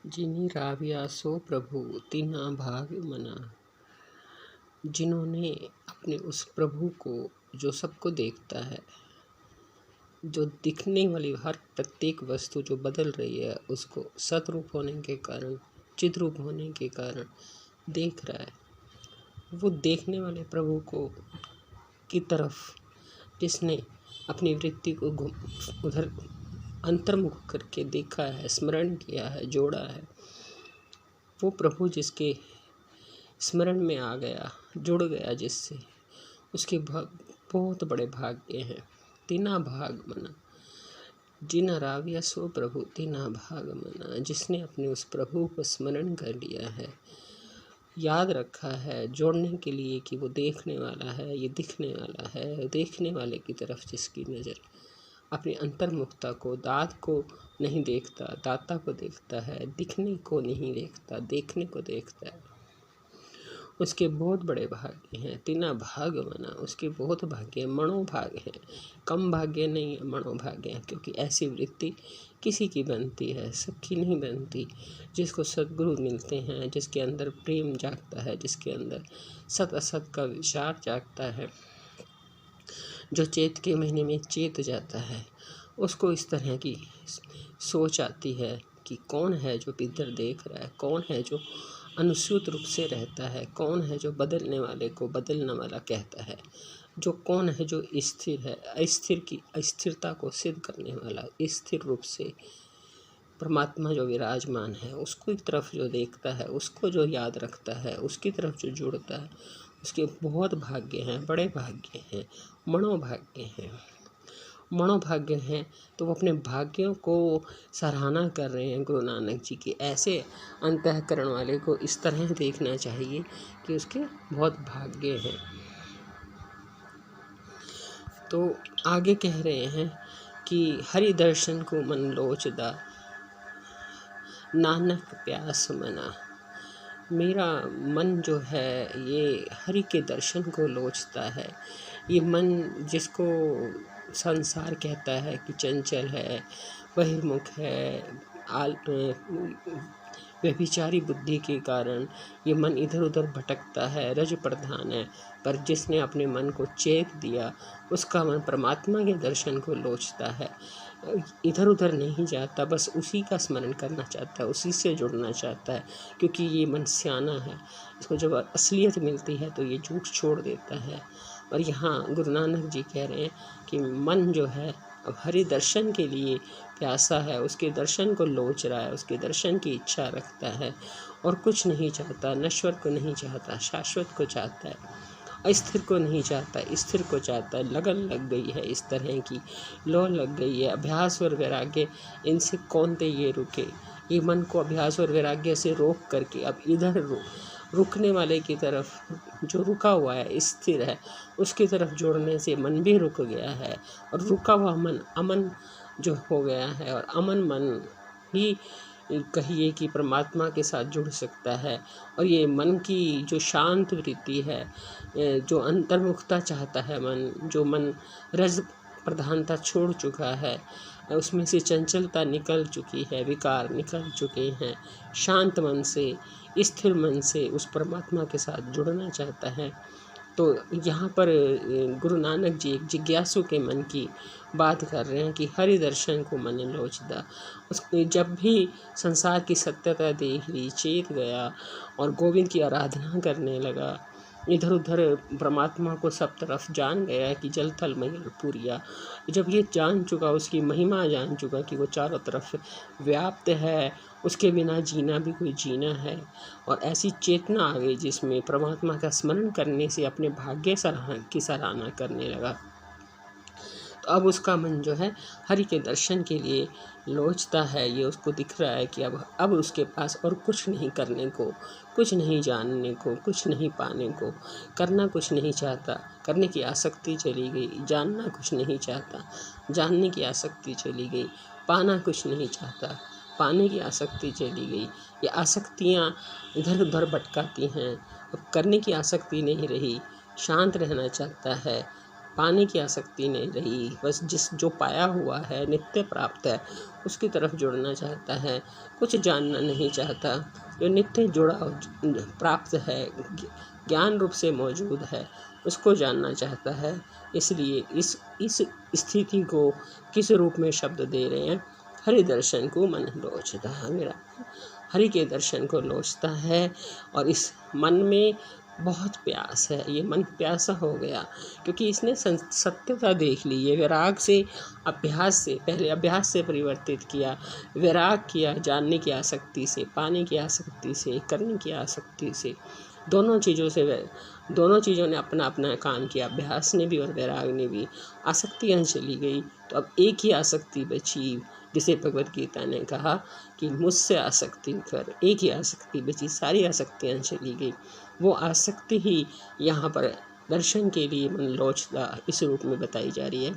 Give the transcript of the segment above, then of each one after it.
जिनि राविया सो प्रभु तिन्हा भाग मना। जिन्होंने अपने उस प्रभु को, जो सबको देखता है, जो दिखने वाली हर प्रत्येक वस्तु जो बदल रही है उसको सतरूप होने के कारण, चिद्रूप होने के कारण देख रहा है, वो देखने वाले प्रभु को की तरफ जिसने अपनी वृत्ति को उधर अंतर्मुख करके देखा है, स्मरण किया है, जोड़ा है, वो प्रभु जिसके स्मरण में आ गया, जुड़ गया जिससे, उसके बहुत बड़े भाग्य हैं। तिना भाग मना। जिन राविया सो प्रभु तिना भाग मना। जिसने अपने उस प्रभु को स्मरण कर लिया है, याद रखा है जोड़ने के लिए कि वो देखने वाला है, ये दिखने वाला है, देखने वाले की तरफ जिसकी नज़र अपनी अंतर्मुखता को, दात को नहीं देखता, दाता को देखता है, दिखने को नहीं देखता, देखने को देखता है, उसके बहुत बड़े भाग्य हैं। तिना भाग मना। उसके बहुत भाग्य, मनोभाग है, कम भाग्य नहीं है, मनोभाग्य है। क्योंकि ऐसी वृत्ति किसी की बनती है, सबकी नहीं बनती। जिसको सद्गुरु मिलते हैं, जिसके अंदर प्रेम जागता है, जिसके अंदर सत असत का विचार जागता है, जो चैत के महीने में चेत जाता है, उसको इस तरह की सोच आती है कि कौन है जो इधर देख रहा है, कौन है जो अनुसूत रूप से रहता है, कौन है जो बदलने वाले को बदलने वाला कहता है, जो कौन है जो स्थिर है, अस्थिर की अस्थिरता को सिद्ध करने वाला, स्थिर रूप से परमात्मा जो विराजमान है, उसको एक तरफ जो देखता है, उसको जो याद रखता है, उसकी तरफ जो जुड़ता है, उसके बहुत भाग्य हैं, बड़े भाग्य हैं, मनोभाग्य हैं। मनोभाग्य हैं तो वो अपने भाग्यों को सराहना कर रहे हैं गुरु नानक जी के। ऐसे अंतःकरण वाले को इस तरह देखना चाहिए कि उसके बहुत भाग्य हैं। तो आगे कह रहे हैं कि हरि दर्शन को मन लोचदा, नानक प्यास मना। मेरा मन जो है ये हरि के दर्शन को लोचता है। ये मन जिसको संसार कहता है कि चंचल है, बहिर्मुख है, व्यभिचारी बुद्धि के कारण ये मन इधर उधर भटकता है, रज प्रधान है। पर जिसने अपने मन को चेत दिया, उसका मन परमात्मा के दर्शन को लोचता है, इधर उधर नहीं जाता, बस उसी का स्मरण करना चाहता है, उसी से जुड़ना चाहता है। क्योंकि ये मन सियाना है, इसको जब असलियत मिलती है तो ये झूठ छोड़ देता है। और यहाँ गुरु नानक जी कह रहे हैं कि मन जो है अब हरि दर्शन के लिए प्यासा है, उसके दर्शन को लोच रहा है, उसके दर्शन की इच्छा रखता है और कुछ नहीं चाहता, नश्वर को नहीं चाहता, शाश्वत को चाहता है, अस्थिर को नहीं चाहता, स्थिर को चाहता है। लगन लग गई है, इस तरह की लौ लग गई है। अभ्यास और वैराग्य, इनसे कौन ते ये रुके। ये मन को अभ्यास और वैराग्य से रोक करके अब इधर रुकने वाले की तरफ, जो रुका हुआ है, स्थिर है, उसकी तरफ जोड़ने से मन भी रुक गया है और रुका हुआ मन अमन जो हो गया है। और अमन मन ही कहिए कि परमात्मा के साथ जुड़ सकता है। और ये मन की जो शांत वृत्ति है, जो अंतर्मुखता चाहता है मन, जो मन रज प्रधानता छोड़ चुका है, उसमें से चंचलता निकल चुकी है, विकार निकल चुके हैं, शांत मन से, स्थिर मन से उस परमात्मा के साथ जुड़ना चाहता है। तो यहाँ पर गुरु नानक जी एक जिज्ञासु के मन की बात कर रहे हैं कि हरि दर्शन को मन लोचदा। उसने जब भी संसार की सत्यता देख ली, चेत गया और गोविंद की आराधना करने लगा, इधर उधर परमात्मा को सब तरफ जान गया कि जल थल मयल पूरिया। जब ये जान चुका, उसकी महिमा जान चुका कि वो चारों तरफ व्याप्त है, उसके बिना जीना भी कोई जीना है, और ऐसी चेतना आ गई जिसमें परमात्मा का स्मरण करने से अपने भाग्य की सराहना करने लगा। तो अब उसका मन जो है हरि के दर्शन के लिए लोचता है। ये उसको दिख रहा है कि अब उसके पास और कुछ नहीं करने को, कुछ नहीं जानने को, कुछ नहीं पाने को, करना कुछ नहीं चाहता, करने की आसक्ति चली गई, जानना कुछ नहीं चाहता, जानने की आसक्ति चली गई, पाना कुछ नहीं चाहता, पाने की आसक्ति चली गई। ये आसक्तियाँ इधर उधर भटकाती हैं। अब करने की आसक्ति नहीं रही, शांत रहना चाहता है, पाने की आसक्ति नहीं रही, बस जो पाया हुआ है, नित्य प्राप्त है, उसकी तरफ जुड़ना चाहता है, कुछ जानना नहीं चाहता। जो नित्य जुड़ा प्राप्त है, ज्ञान रूप से मौजूद है, उसको जानना चाहता है। इसलिए इस स्थिति को किस रूप में शब्द दे रहे हैं? हरि दर्शन को मन लोचता है। मेरा हरि के दर्शन को लोचता है और इस मन में बहुत प्यास है। ये मन प्यासा हो गया क्योंकि इसने सत्यता देख ली। ये वैराग से, अभ्यास से, पहले अभ्यास से परिवर्तित किया, वैराग किया, जानने की आसक्ति से, पाने की आसक्ति से, करने की आसक्ति से। दोनों चीज़ों ने अपना अपना काम किया, अभ्यास ने भी और वैराग ने भी। आसक्तियाँ चली गई तो अब एक ही आसक्ति बची, जिसे भगवत गीता ने कहा कि मुझसे आसक्ति कर। एक ही आसक्ति बची, सारी आसक्तियाँ चली गई। वो आसक्ति ही यहाँ पर दर्शन के लिए मन लोचता इस रूप में बताई जा रही है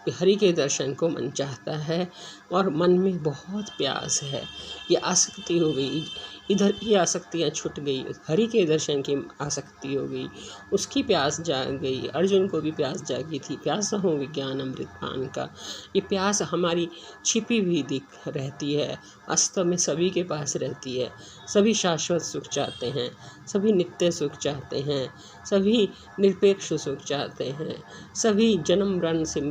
कि हरि के दर्शन को मन चाहता है और मन में बहुत प्यास है। ये आसक्ति हो गई, इधर की आसक्तियाँ छूट गई, हरि के दर्शन की आसक्ति हो गई, उसकी प्यास जाग गई। अर्जुन को भी प्यास जागी थी, प्यासा हो विज्ञान अमृत पान का। ये प्यास हमारी छिपी हुई दिख रहती है, वास्तव में सभी के पास रहती है। सभी शाश्वत सुख चाहते हैं, सभी नित्य सुख चाहते हैं, सभी निरपेक्ष सुख चाहते हैं, सभी जन्म मरण से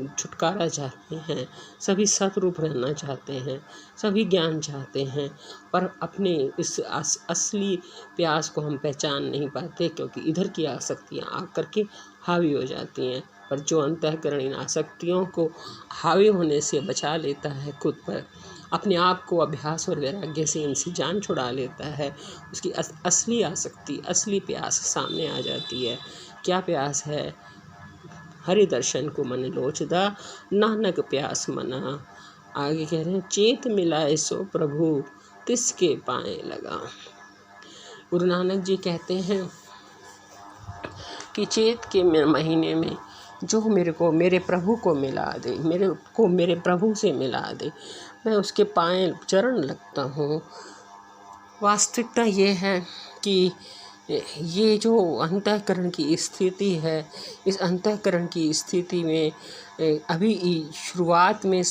छुटकारा चाहते हैं, सभी सतरूप रहना चाहते हैं, सभी ज्ञान चाहते हैं। पर अपने इस असली प्यास को हम पहचान नहीं पाते क्योंकि इधर की आसक्तियाँ आकर के हावी हो जाती हैं। पर जो अंतःकरण इन आसक्तियों को हावी होने से बचा लेता है, खुद पर अपने आप को अभ्यास और वैराग्य से इनसे जान छुड़ा लेता है, उसकी असली आसक्ति, असली प्यास सामने आ जाती है। क्या प्यास है? हरि दर्शन को मन लोचदा, नानक प्यास मना। आगे कह रहे हैं, चेत मिलाए सो प्रभु, तिसके पाए लगा। गुरु नानक जी कहते हैं कि चेत के महीने में जो मेरे प्रभु को मिला दे, मेरे प्रभु से मिला दे, मैं उसके पाए चरण लगता हूँ। वास्तविकता ये है कि ये जो अंतःकरण की स्थिति है, इस अंतःकरण की स्थिति में अभी शुरुआत में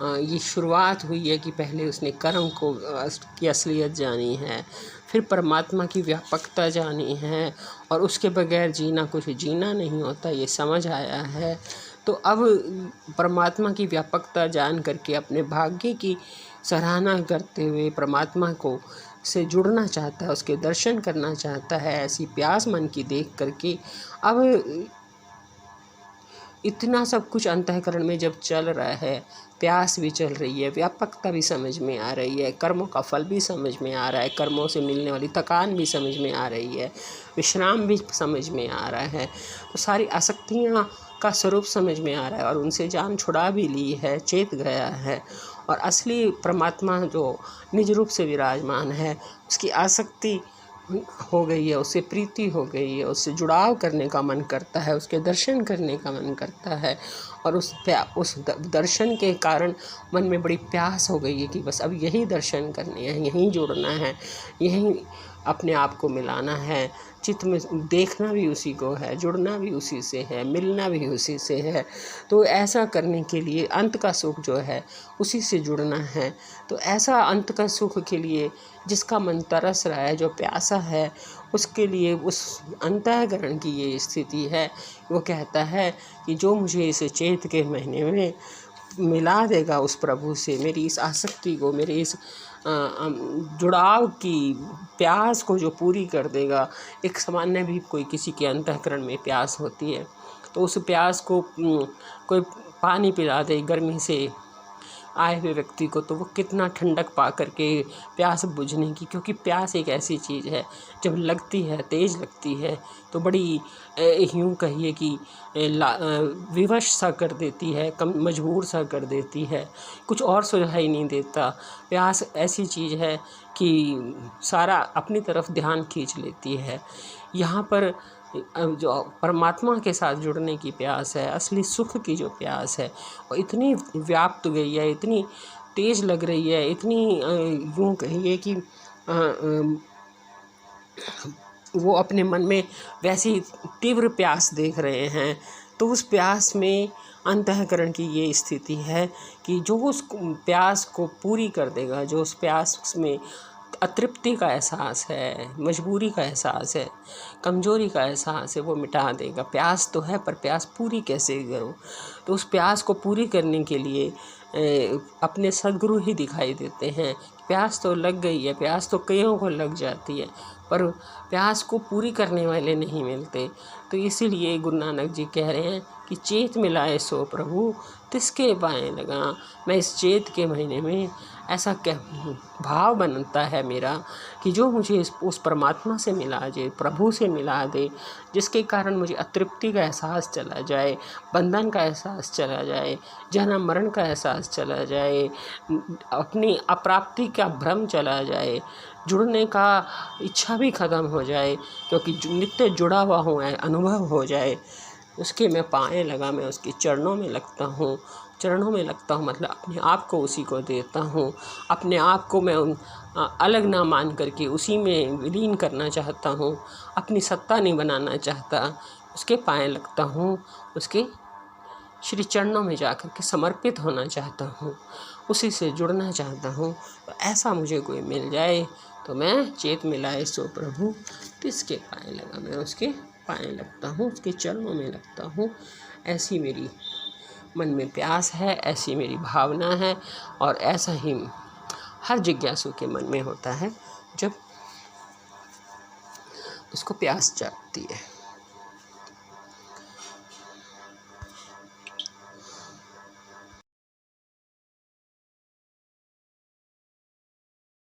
ये शुरुआत हुई है कि पहले उसने कर्म की असलियत जानी है, फिर परमात्मा की व्यापकता जानी है और उसके बगैर जीना नहीं होता, ये समझ आया है। तो अब परमात्मा की व्यापकता जान करके अपने भाग्य की सराहना करते हुए परमात्मा को से जुड़ना चाहता है, उसके दर्शन करना चाहता है। ऐसी प्यास मन की देख करके अब इतना सब कुछ अंतःकरण में जब चल रहा है, प्यास भी चल रही है, व्यापकता भी समझ में आ रही है, कर्मों का फल भी समझ में आ रहा है, कर्मों से मिलने वाली थकान भी समझ में आ रही है, विश्राम भी समझ में आ रहा है, तो सारी आसक्तियाँ का स्वरूप समझ में आ रहा है और उनसे जान छुड़ा भी ली है, चेत गया है और असली परमात्मा जो निज रूप से विराजमान है उसकी आसक्ति हो गई है, उससे प्रीति हो गई है, उससे जुड़ाव करने का मन करता है, उसके दर्शन करने का मन करता है और उस दर्शन के कारण मन में बड़ी प्यास हो गई है कि बस अब यही दर्शन करने हैं, यहीं जुड़ना है, यहीं अपने आप को मिलाना है। चित्त में देखना भी उसी को है, जुड़ना भी उसी से है, मिलना भी उसी से है। तो ऐसा करने के लिए अंत का सुख जो है उसी से जुड़ना है। तो ऐसा अंत का सुख के लिए जिसका मन तरस रहा है, जो प्यासा है, उसके लिए उस अंतःकरण की ये स्थिति है। वो कहता है कि जो मुझे इस चैत के महीने में मिला देगा उस प्रभु से, मेरी इस आसक्ति को, मेरे इस जुड़ाव की प्यास को जो पूरी कर देगा। एक सामान्य भी कोई किसी के अंतःकरण में प्यास होती है तो उस प्यास को कोई पानी पिला दे गर्मी से आए हुए व्यक्ति को, तो वो कितना ठंडक पा करके प्यास बुझने की, क्योंकि प्यास एक ऐसी चीज़ है जब लगती है, तेज़ लगती है तो बड़ी यूँ कहिए कि विवश सा कर देती है, मजबूर सा कर देती है, कुछ और सुझाई नहीं देता। प्यास ऐसी चीज़ है कि सारा अपनी तरफ ध्यान खींच लेती है। यहाँ पर जो परमात्मा के साथ जुड़ने की प्यास है, असली सुख की जो प्यास है, वो इतनी व्याप्त गई है, इतनी तेज़ लग रही है, इतनी यूँ कहिए कि वो अपने मन में वैसी तीव्र प्यास देख रहे हैं, तो उस प्यास में अंतःकरण की ये स्थिति है कि जो उस प्यास को पूरी कर देगा, जो उस प्यास में अतृप्ति का एहसास है, मजबूरी का एहसास है, कमजोरी का एहसास है, वो मिटा देगा। प्यास तो है, पर प्यास पूरी कैसे करूं? तो उस प्यास को पूरी करने के लिए अपने सद्गुरु ही दिखाई देते हैं। प्यास तो लग गई है, प्यास तो कईयों को लग जाती है, पर प्यास को पूरी करने वाले नहीं मिलते। तो इसीलिए गुरु नानक जी कह रहे हैं कि चेत मिलाए सो प्रभु तिसके पाए लगा। मैं इस चेत के महीने में ऐसा क्या भाव बनता है मेरा कि जो मुझे उस परमात्मा से मिला दे, प्रभु से मिला दे, जिसके कारण मुझे अतृप्ति का एहसास चला जाए, बंधन का एहसास चला जाए, जन्म मरण का एहसास चला जाए, अपनी अप्राप्ति का भ्रम चला जाए, जुड़ने का इच्छा भी ख़त्म हो जाए, क्योंकि नित्य जुड़ा हुआ हूँ, अनुभव हो जाए। उसके मैं पाए लगा, मैं उसके चरणों में लगता हूँ। चरणों में लगता हूँ मतलब अपने आप को उसी को देता हूँ, अपने आप को मैं अलग ना मान करके उसी में विलीन करना चाहता हूँ, अपनी सत्ता नहीं बनाना चाहता। उसके पाए लगता हूँ, उसके श्री चरणों में जाकर के समर्पित होना चाहता हूँ, उसी से जुड़ना चाहता हूँ। तो ऐसा मुझे कोई मिल जाए तो मैं चेत मिलाए सो प्रभु तिसके पाए लगा, मैं उसके पाए लगता हूँ, उसके चरणों में लगता हूँ। ऐसी मेरी मन में प्यास है, ऐसी मेरी भावना है, और ऐसा ही हर जिज्ञासु के मन में होता है जब उसको प्यास जागती है।